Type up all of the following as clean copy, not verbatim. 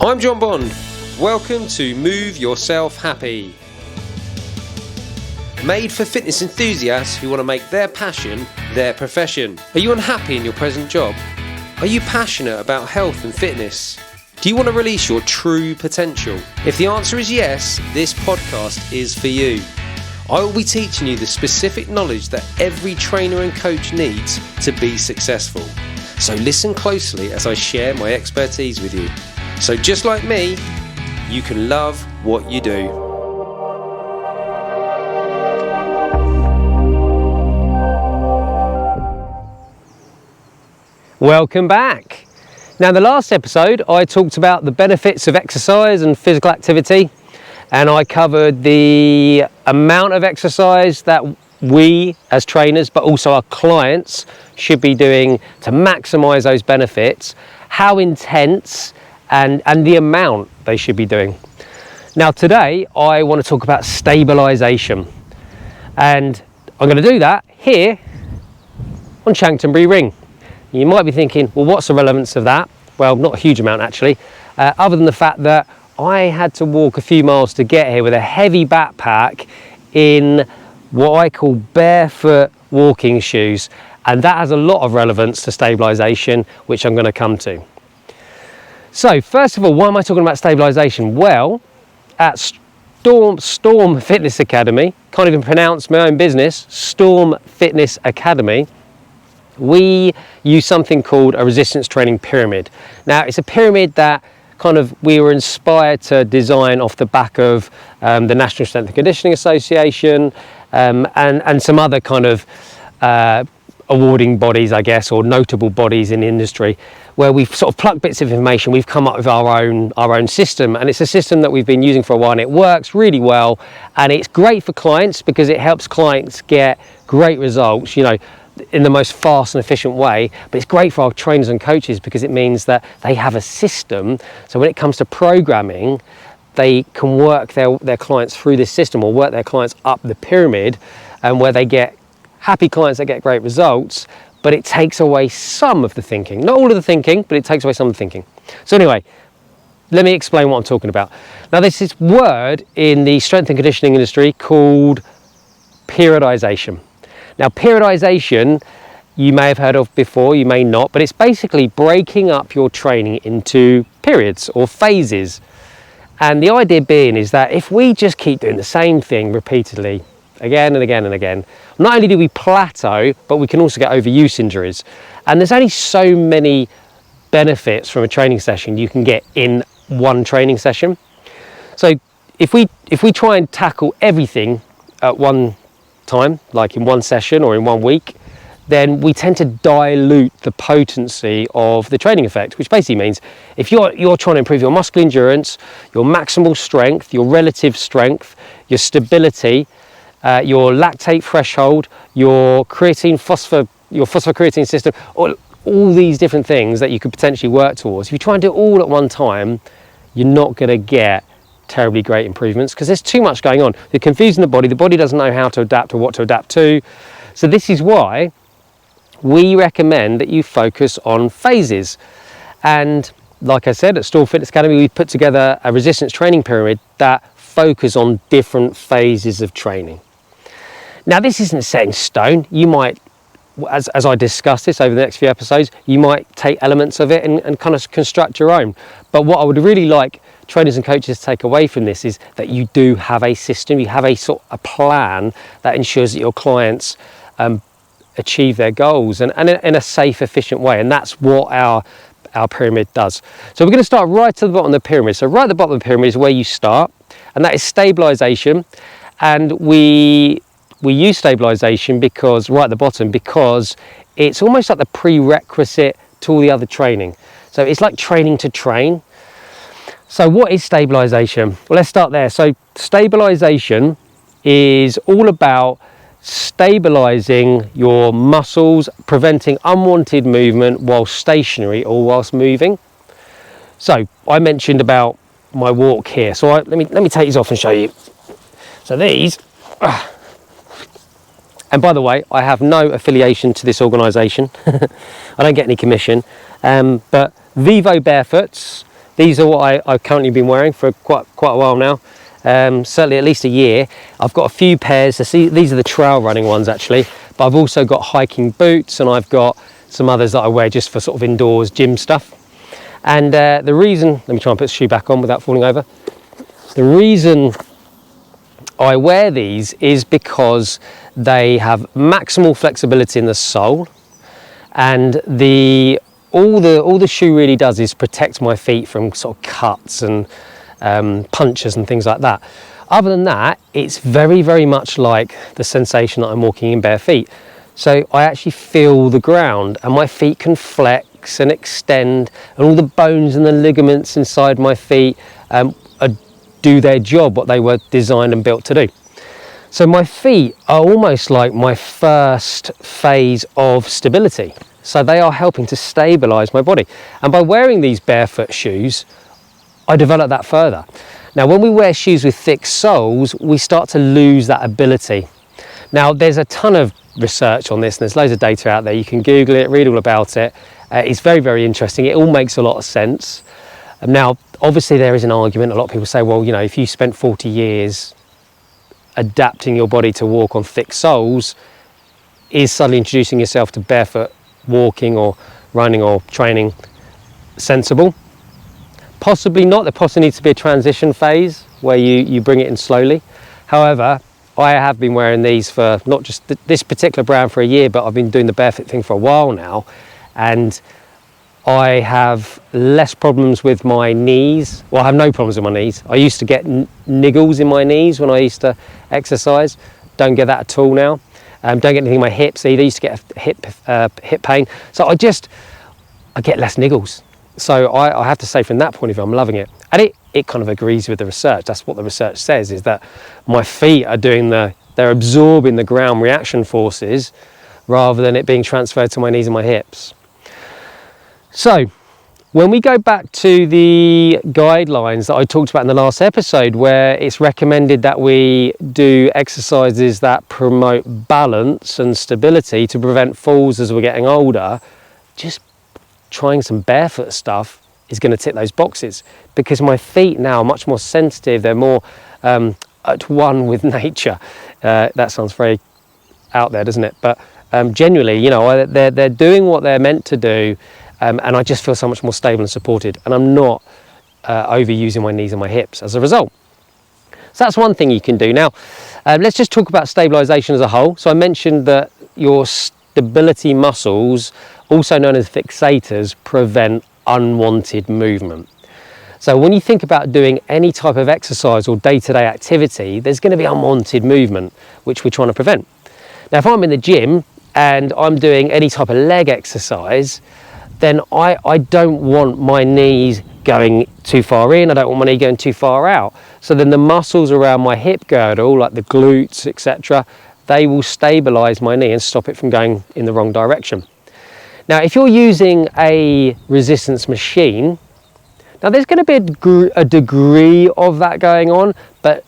I'm John Bond. Welcome to Move Yourself Happy. Made for fitness enthusiasts who want to make their passion their profession. Are you unhappy in your present job? Are you passionate about health and fitness? Do you want to release your true potential? If the answer is yes, this podcast is for you. I will be teaching you the specific knowledge that every trainer and coach needs to be successful. So listen closely as I share my expertise with you. So just like me, you can love what you do. Welcome back. Now, in the last episode, I talked about the benefits of exercise and physical activity, and I covered the amount of exercise that we as trainers, but also our clients, should be doing to maximize those benefits, how intense and the amount they should be doing. Now today I want to talk about stabilisation, and I'm going to do that here on Chanctonbury Ring. You might be thinking, well, what's the relevance of that? Well, not a huge amount actually, other than the fact that I had to walk a few miles to get here with a heavy backpack in what I call barefoot walking shoes, and that has a lot of relevance to stabilisation, which I'm going to come to. So first of all, why am I talking about stabilisation? Well, at Storm Fitness Academy, can't even pronounce my own business, Storm Fitness Academy, we use something called a resistance training pyramid. Now, it's a pyramid that we were inspired to design off the back of the National Strength and Conditioning Association and some other awarding bodies, I guess, or notable bodies in the industry, where we've sort of plucked bits of information. We've come up with our own system, and it's a system that we've been using for a while, and it works really well, and it's great for clients because it helps clients get great results, in the most fast and efficient way. But it's great for our trainers and coaches because it means that they have a system, so when it comes to programming, they can work their clients through this system, or work their clients up the pyramid, and where they get happy clients that get great results, but it takes away some of the thinking. Not all of the thinking, but it takes away some of the thinking. So anyway, let me explain what I'm talking about. Now, there's this word in the strength and conditioning industry called periodization. Now, periodization, you may have heard of before, you may not, but it's basically breaking up your training into periods or phases. And the idea being is that if we just keep doing the same thing repeatedly, again and again and again, not only do we plateau, but we can also get overuse injuries. And there's only so many benefits from a training session you can get in one training session. So if we try and tackle everything at one time, like in one session or in 1 week, then we tend to dilute the potency of the training effect, which basically means if you're trying to improve your muscle endurance, your maximal strength, your relative strength, your stability, your lactate threshold, your phosphocreatine system, all these different things that you could potentially work towards. If you try and do it all at one time, you're not going to get terribly great improvements because there's too much going on. You're confusing the body doesn't know how to adapt or what to adapt to. So this is why we recommend that you focus on phases. And like I said, at Storm Fitness Academy, we put together a resistance training pyramid that focus on different phases of training. Now, this isn't set in stone. You might, as I discuss this over the next few episodes, you might take elements of it and construct your own. But what I would really like trainers and coaches to take away from this is that you do have a system, you have a plan that ensures that your clients achieve their goals and in a safe, efficient way. And that's what our pyramid does. So we're going to start right to the bottom of the pyramid. So right at the bottom of the pyramid is where you start, and that is stabilisation. And we use stabilisation because right at the bottom, because it's almost like the prerequisite to all the other training. So it's like training to train. So what is stabilisation? Well, let's start there. So stabilisation is all about stabilising your muscles, preventing unwanted movement while stationary or whilst moving. So I mentioned about my walk here. So let me take these off and show you. So these, and by the way, I have no affiliation to this organisation. I don't get any commission. But Vivo Barefoots These are what I've currently been wearing for quite a while now. Certainly at least a year. I've got a few pairs. These are the trail running ones actually, but I've also got hiking boots, and I've got some others that I wear just for sort of indoors gym stuff. And the reason, let me try and put the shoe back on without falling over. The reason I wear these is because they have maximal flexibility in the sole, and all the shoe really does is protect my feet from sort of cuts and punches and things like that. Other than that, it's very, very much like the sensation that I'm walking in bare feet. So I actually feel the ground, and my feet can flex and extend, and all the bones and the ligaments inside my feet do their job, what they were designed and built to do. So my feet are almost like my first phase of stability. So they are helping to stabilize my body. And by wearing these barefoot shoes, I develop that further. Now, when we wear shoes with thick soles, we start to lose that ability. Now, there's a ton of research on this, and there's loads of data out there. You can Google it, read all about it. It's very, very interesting. It all makes a lot of sense. Now, obviously there is an argument. A lot of people say, well, you know, if you spent 40 years adapting your body to walk on thick soles, is suddenly introducing yourself to barefoot walking or running or training sensible? Possibly not. There possibly needs to be a transition phase where you bring it in slowly. However, I have been wearing these for not just this particular brand for a year, but I've been doing the barefoot thing for a while now, and I have less problems with my knees. Well, I have no problems with my knees. I used to get niggles in my knees when I used to exercise. Don't get that at all now. Don't get anything in my hips either. I used to get hip pain. So I get less niggles. So I have to say, from that point of view, I'm loving it. And it kind of agrees with the research. That's what the research says, is that my feet are they're absorbing the ground reaction forces rather than it being transferred to my knees and my hips. So when we go back to the guidelines that I talked about in the last episode, where it's recommended that we do exercises that promote balance and stability to prevent falls as we're getting older, just trying some barefoot stuff is going to tick those boxes, because my feet now are much more sensitive. They're more at one with nature. That sounds very out there, doesn't it? But genuinely, you know, they're doing what they're meant to do. And I just feel so much more stable and supported, and I'm not overusing my knees and my hips as a result. So that's one thing you can do. Now, let's just talk about stabilisation as a whole. So I mentioned that your stability muscles, also known as fixators, prevent unwanted movement. So when you think about doing any type of exercise or day-to-day activity, there's going to be unwanted movement, which we're trying to prevent. Now, if I'm in the gym and I'm doing any type of leg exercise, then I don't want my knees going too far in, I don't want my knee going too far out. So then the muscles around my hip girdle, like the glutes, etc., they will stabilise my knee and stop it from going in the wrong direction. Now, if you're using a resistance machine, now there's going to be a degree of that going on, but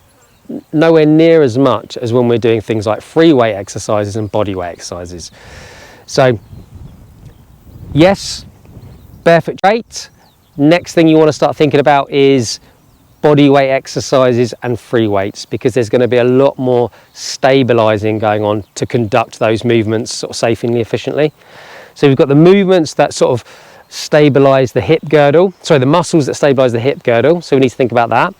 nowhere near as much as when we're doing things like free weight exercises and body weight exercises. So yes, barefoot great. Next thing you want to start thinking about is body weight exercises and free weights, because there's going to be a lot more stabilizing going on to conduct those movements sort of safely and efficiently. So we've got the movements that sort of stabilize the hip girdle, the muscles that stabilize the hip girdle, so we need to think about that.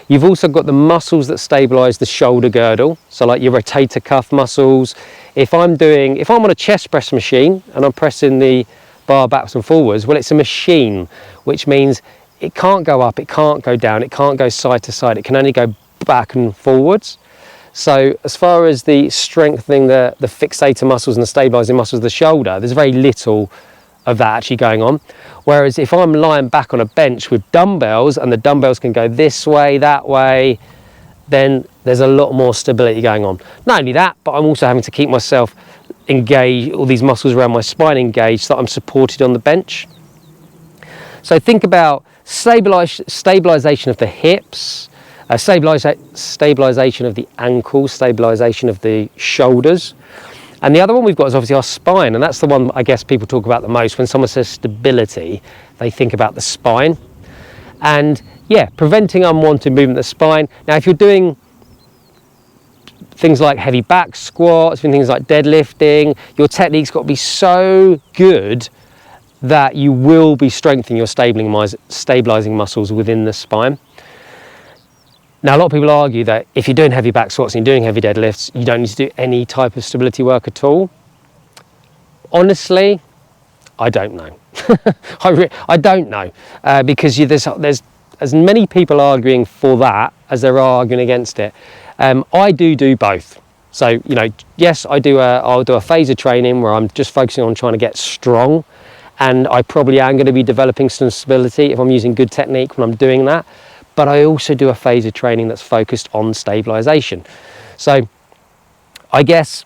You've also got the muscles that stabilize the shoulder girdle, so like your rotator cuff muscles. If I'm on a chest press machine and I'm pressing the bar backwards and forwards, well, it's a machine, which means it can't go up, it can't go down, it can't go side to side, it can only go back and forwards. So as far as the strengthening the fixator muscles and the stabilizing muscles of the shoulder, there's very little of that actually going on. Whereas if I'm lying back on a bench with dumbbells, and the dumbbells can go this way, that way, then there's a lot more stability going on. Not only that, but I'm also having to keep myself engaged, all these muscles around my spine engaged, so that I'm supported on the bench. So think about stabilization of the hips, stabilization of the ankles, stabilization of the shoulders. And the other one we've got is obviously our spine, and that's the one I guess people talk about the most. When someone says stability, they think about the spine. And yeah, preventing unwanted movement of the spine. Now, if you're doing things like heavy back squats, things like deadlifting, your technique's got to be so good that you will be strengthening your stabilizing muscles within the spine. Now, a lot of people argue that if you're doing heavy back squats and you're doing heavy deadlifts, you don't need to do any type of stability work at all. Honestly, I don't know. I don't know, because there's as many people arguing for that as there are arguing against it. I do both. So, you know, yes, I'll do a phase of training where I'm just focusing on trying to get strong, and I probably am going to be developing some stability if I'm using good technique when I'm doing that. But I also do a phase of training that's focused on stabilization. So I guess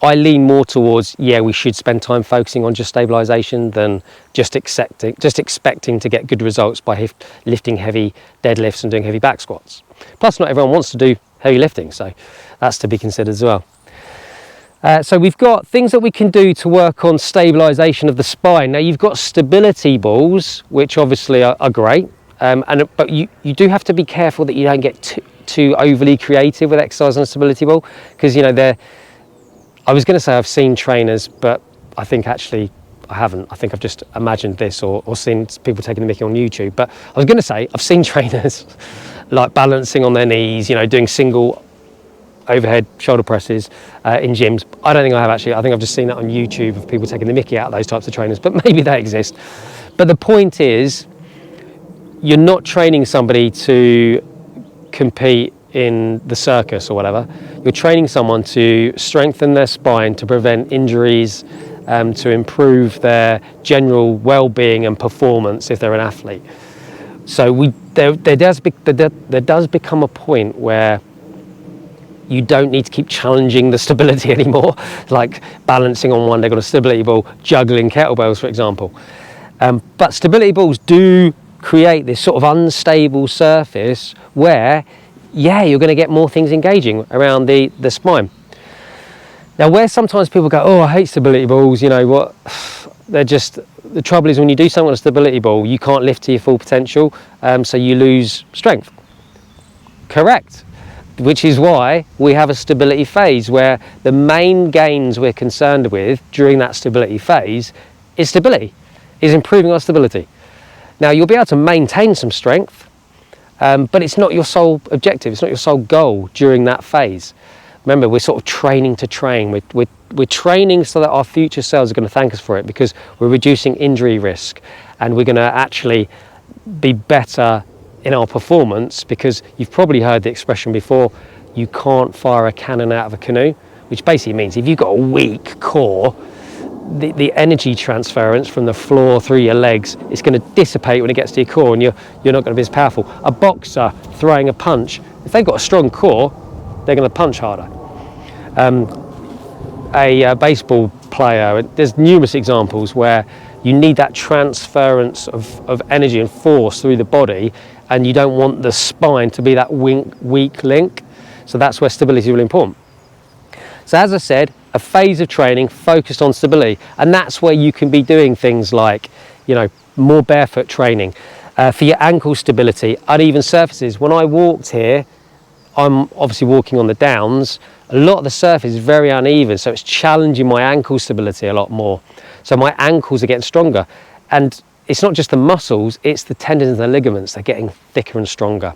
I lean more towards, yeah, we should spend time focusing on just stabilization than just expecting to get good results by lifting heavy deadlifts and doing heavy back squats. Plus, not everyone wants to do heavy lifting, so that's to be considered as well. So we've got things that we can do to work on stabilization of the spine. Now, you've got stability balls, which obviously are great, but you do have to be careful that you don't get too overly creative with exercise on a stability ball, because, you know, I was going to say I've seen trainers, but I think actually I haven't. I think I've just imagined this or seen people taking the mickey on YouTube. But I was going to say I've seen trainers like balancing on their knees, you know, doing single overhead shoulder presses in gyms. I don't think I have actually. I think I've just seen that on YouTube of people taking the mickey out of those types of trainers, but maybe they exist. But the point is, you're not training somebody to compete in the circus or whatever. You're training someone to strengthen their spine, to prevent injuries, to improve their general well-being and performance if they're an athlete. So there does become a point where you don't need to keep challenging the stability anymore, like balancing on one leg on a stability ball, juggling kettlebells, for example. But stability balls do create this sort of unstable surface where, yeah, you're going to get more things engaging around the spine. Now, where sometimes people go, oh, I hate stability balls, you know what, the trouble is when you do something on a stability ball, you can't lift to your full potential, so you lose strength. Correct. Which is why we have a stability phase where the main gains we're concerned with during that stability phase is improving our stability. Now, you'll be able to maintain some strength, but it's not your sole objective, it's not your sole goal during that phase. Remember, we're sort of training to train. We're training so that our future selves are going to thank us for it, because we're reducing injury risk and we're going to actually be better in our performance, because you've probably heard the expression before, you can't fire a cannon out of a canoe, which basically means if you've got a weak core, the energy transference from the floor through your legs is going to dissipate when it gets to your core, and you're not going to be as powerful. A boxer throwing a punch, if they've got a strong core, they're going to punch harder. A baseball player, there's numerous examples where you need that transference of energy and force through the body, and you don't want the spine to be that weak link. So that's where stability is really important. So as I said, a phase of training focused on stability, and that's where you can be doing things like, you know, more barefoot training for your ankle stability, uneven surfaces. When I walked here, I'm obviously walking on the downs. A lot of the surface is very uneven, so it's challenging my ankle stability a lot more. So my ankles are getting stronger, and it's not just the muscles, it's the tendons and the ligaments. They're getting thicker and stronger,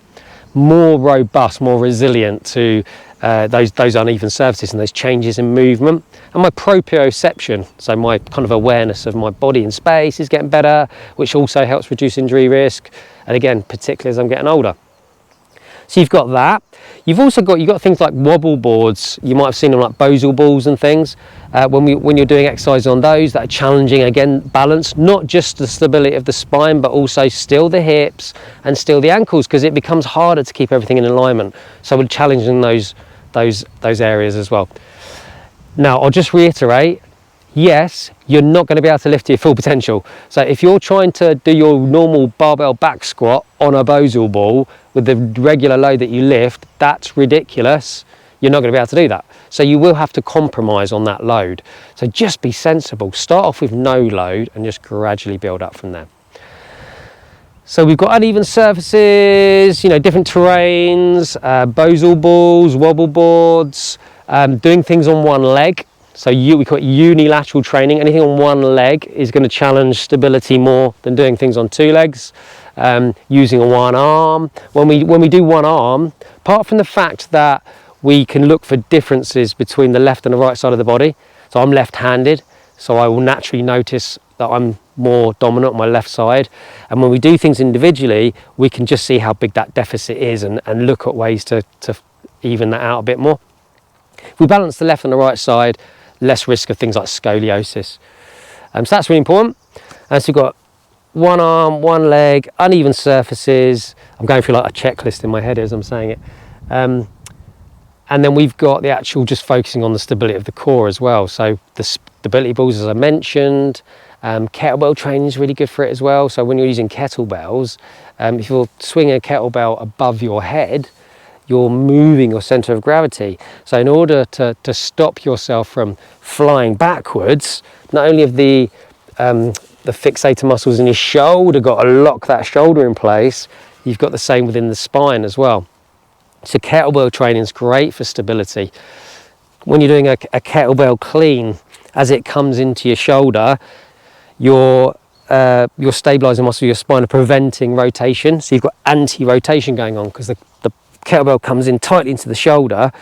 more robust, more resilient to those uneven surfaces and those changes in movement. And my proprioception, so my kind of awareness of my body in space, is getting better, which also helps reduce injury risk, and again, particularly as I'm getting older. So you've got that. You've also got things like wobble boards. You might have seen them like Bosal balls and things. When you're doing exercise on those that are challenging, again, balance, not just the stability of the spine, but also still the hips and still the ankles, because it becomes harder to keep everything in alignment. So we're challenging those areas as well. Now, I'll just reiterate, yes, you're not going to be able to lift to your full potential. So if you're trying to do your normal barbell back squat on a Bosal ball with the regular load that you lift, that's ridiculous. You're not going to be able to do that. So you will have to compromise on that load. So just be sensible. Start off with no load and just gradually build up from there. So we've got uneven surfaces, you know, different terrains, bosal balls, wobble boards, doing things on one leg. So we call it unilateral training. Anything on one leg is going to challenge stability more than doing things on two legs. Using one arm. When we do one arm, apart from the fact that we can look for differences between the left and the right side of the body. So I'm left-handed, so I will naturally notice that I'm more dominant on my left side. And when we do things individually, we can just see how big that deficit is and look at ways to even that out a bit more. If we balance the left and the right side, less risk of things like scoliosis. So that's really important. And so we've got one arm, one leg, uneven surfaces. I'm going through like a checklist in my head as I'm saying it. And then we've got the actual just focusing on the stability of the core as well. So the stability balls, as I mentioned, kettlebell training is really good for it as well. So when you're using kettlebells, if you're swinging a kettlebell above your head, you're moving your center of gravity. So in order to stop yourself from flying backwards, not only have the fixator muscles in your shoulder got to lock that shoulder in place, you've got the same within the spine as well. So kettlebell training is great for stability. When you're doing a kettlebell clean, as it comes into your shoulder, your stabilizing muscle, your spine are preventing rotation. So you've got anti-rotation going on because the kettlebell comes in tightly into the shoulder.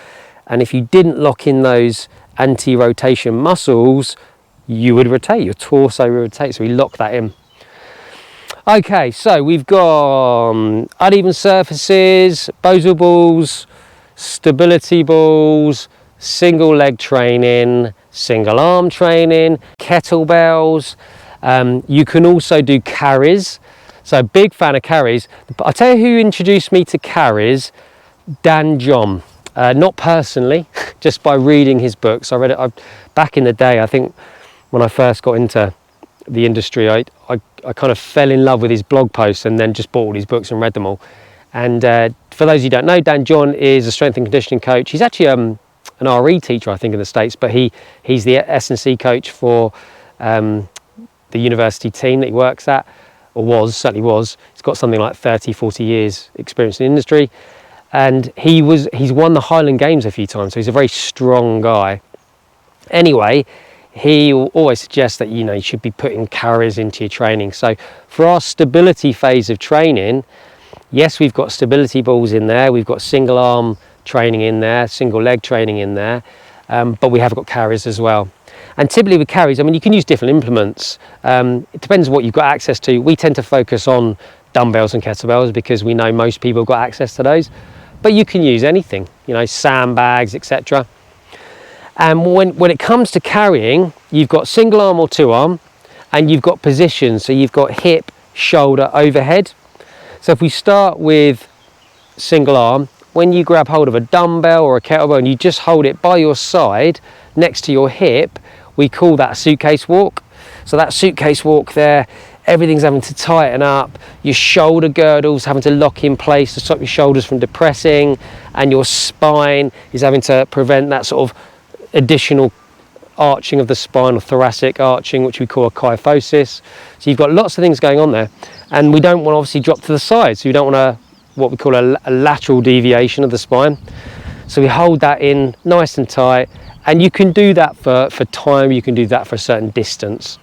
And if you didn't lock in those anti-rotation muscles, you would rotate, your torso would rotate. So we lock that in. Okay, so we've got uneven surfaces, bosal balls, stability balls, single leg training, single arm training, kettlebells. You can also do carries. So big fan of carries. I'll tell you who introduced me to carries, Dan John. Not personally, just by reading his books. I read it back in the day. I think when I first got into the industry, I kind of fell in love with his blog posts and then just bought all his books and read them all. And for those who don't know, Dan John is a strength and conditioning coach. He's actually an RE teacher, I think, in the States, but he's the S&C coach for the university team that he works at, or certainly was. He's got something like 30, 40 years experience in the industry. And he's won the Highland Games a few times, so he's a very strong guy. Anyway, he will always suggest that you should be putting carries into your training. So for our stability phase of training, yes, we've got stability balls in there, we've got single arm training in there, single leg training in there, but we have got carries as well. And typically with carries, I mean, you can use different implements. It depends on what you've got access to. We tend to focus on dumbbells and kettlebells because we know most people have got access to those, but you can use anything, sandbags, etc. And when it comes to carrying, you've got single arm or two arm, and you've got positions. So you've got hip, shoulder, overhead. So if we start with single arm, when you grab hold of a dumbbell or a kettlebell and you just hold it by your side next to your hip, we call that a suitcase walk. So that suitcase walk there, everything's having to tighten up, your shoulder girdle's having to lock in place to stop your shoulders from depressing, and your spine is having to prevent that sort of additional arching of the spine, or thoracic arching, which we call a kyphosis. So you've got lots of things going on there, and we don't want to obviously drop to the side, so you don't want what we call a lateral deviation of the spine. So we hold that in nice and tight, and you can do that for time, you can do that for a certain distance.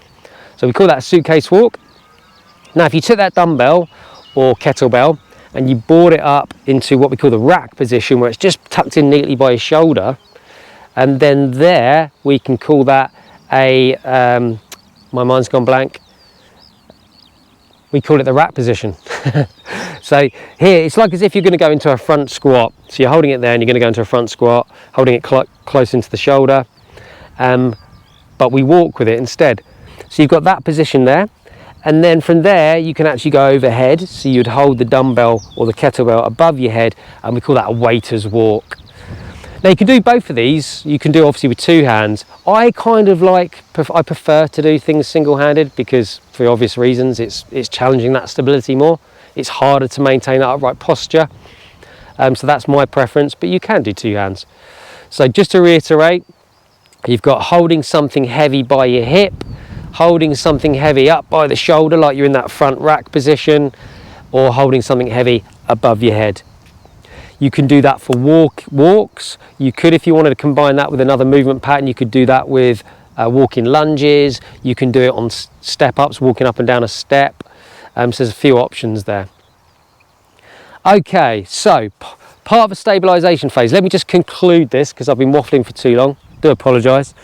So we call that a suitcase walk. Now if you took that dumbbell or kettlebell and you brought it up into what we call the rack position, where it's just tucked in neatly by your shoulder, and then there we can call that my mind's gone blank, we call it the rack position. So here it's like as if you're going to go into a front squat. So you're holding it there and you're going to go into a front squat, holding it close into the shoulder, but we walk with it instead. So you've got that position there, and then from there you can actually go overhead. So you'd hold the dumbbell or the kettlebell above your head, and we call that a waiter's walk. Now you can do both of these. You can do obviously with two hands. I prefer to do things single-handed because, for obvious reasons, it's challenging that stability more. It's harder to maintain that upright posture. So that's my preference, but you can do two hands. So just to reiterate, you've got holding something heavy by your hip, holding something heavy up by the shoulder like you're in that front rack position, or holding something heavy above your head. You can do that for walks. You could, if you wanted to combine that with another movement pattern, you could do that with walking lunges. You can do it on step ups, walking up and down a step. So there's a few options there. Okay, so part of the stabilisation phase. Let me just conclude this because I've been waffling for too long. Do apologise.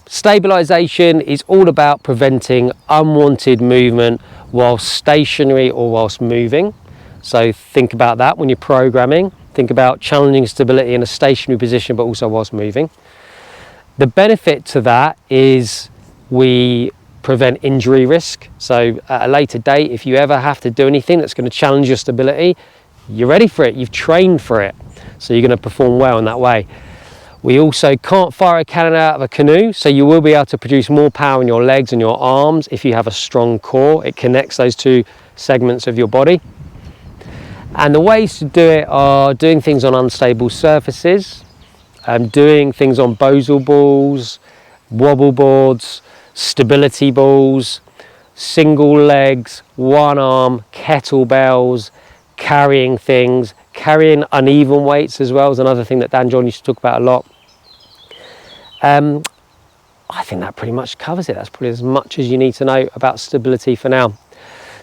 Stabilisation is all about preventing unwanted movement whilst stationary or whilst moving. So think about that when you're programming. Think about challenging stability in a stationary position but also whilst moving. The benefit to that is we prevent injury risk. So at a later date, if you ever have to do anything that's going to challenge your stability, you're ready for it, you've trained for it, so you're going to perform well in that way. We also can't fire a cannon out of a canoe, so you will be able to produce more power in your legs and your arms if you have a strong core. It connects those two segments of your body. And the ways to do it are doing things on unstable surfaces, doing things on Bosal balls, wobble boards, stability balls, single legs, one arm, kettlebells, carrying things, carrying uneven weights as well is another thing that Dan John used to talk about a lot. I think that pretty much covers it. That's probably as much as you need to know about stability for now.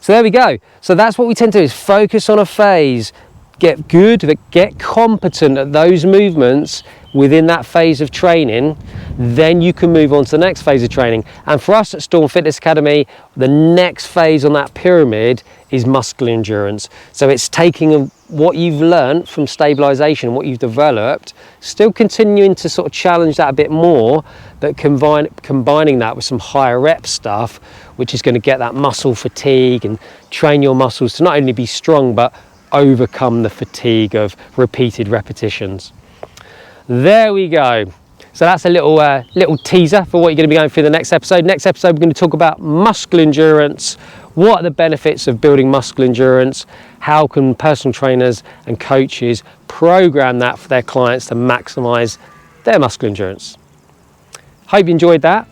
So there we go. So that's what we tend to do, is focus on a phase, get good, get competent at those movements within that phase of training, then you can move on to the next phase of training. And for us at Storm Fitness Academy, the next phase on that pyramid is muscular endurance. So it's taking what you've learned from stabilisation, what you've developed, still continuing to sort of challenge that a bit more, but combining that with some higher rep stuff, which is going to get that muscle fatigue and train your muscles to not only be strong, but overcome the fatigue of repeated repetitions. There we go. So that's a little teaser for what you're going to be going through the next episode. Next episode, we're going to talk about muscle endurance. What are the benefits of building muscle endurance? How can personal trainers and coaches program that for their clients to maximize their muscle endurance? Hope you enjoyed that.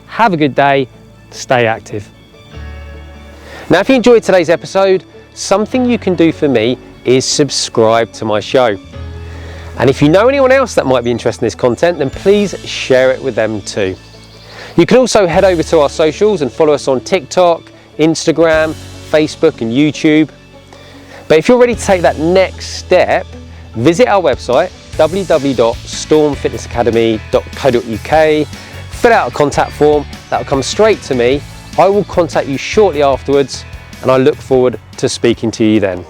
Have a good day. Stay active. Now, if you enjoyed today's episode, something you can do for me is subscribe to my show. And if you know anyone else that might be interested in this content, then please share it with them too. You can also head over to our socials and follow us on TikTok, Instagram, Facebook and YouTube. But if you're ready to take that next step, visit our website, www.stormfitnessacademy.co.uk, fill out a contact form, that will come straight to me. I will contact you shortly afterwards, and I look forward to speaking to you then.